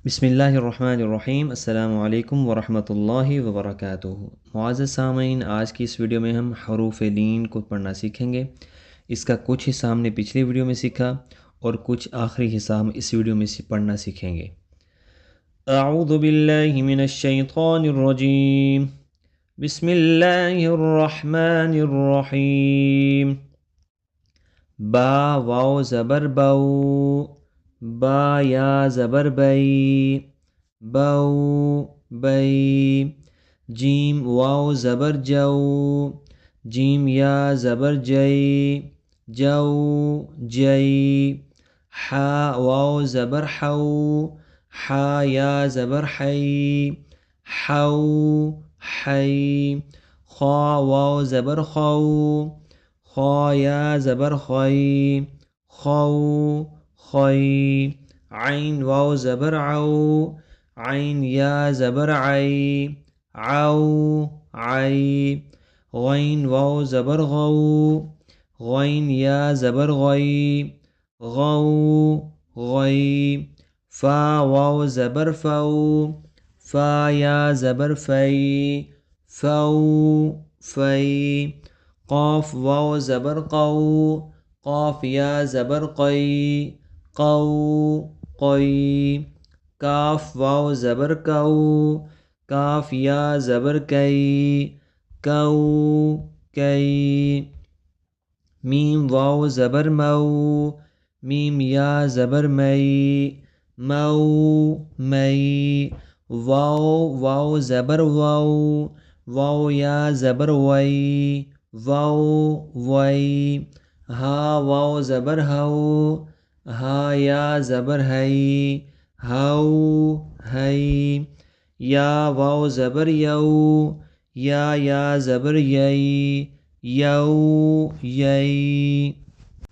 بسم اللہ الرحمن الرحیم۔ السلام علیکم ورحمۃ اللہ وبرکاتہ۔ معزز سامعین، آج کی اس ویڈیو میں ہم حروف لین کو پڑھنا سیکھیں گے۔ اس کا کچھ حصہ ہم نے پچھلی ویڈیو میں سیکھا اور کچھ آخری حصہ ہم اس ویڈیو میں پڑھنا سیکھیں گے۔ اعوذ باللہ من الشیطان الرجیم، بسم اللہ الرحمن الرحیم۔ با واو زبر باؤ، با یا زبر بئی، بو بئی۔ جیم واو زبر جو، جیم یا زبر جئی، جو جئی۔ حا واو زبر حو، حا یا زبر حی، حو حی۔ خا واو زبر خو، خا یا زبر خی، خو خی۔ عین واو زبر عو، عین یا زبر عی، عو عی۔ غین واو زبر غو، غین یا زبر غی، غو غی۔ فا واو زبر فو، فا یا زبر فی، فو فی۔ قاف واو زبر قو، قاف یا زبر قی، قو قی۔ کاف واو زبر کو، کاف یا زبر کئی، کو کئی۔ میم واو زبر مو، میم یا زبر مئی، مو مئی۔ واو واو زبر وو، واو یا زبر وئی، وو وئی۔ ہا واو زبر ہو، ہا یا زبر ہئی، ہو ہئی۔ یا واو زبر یو، یا زبر یئی، یو یئی۔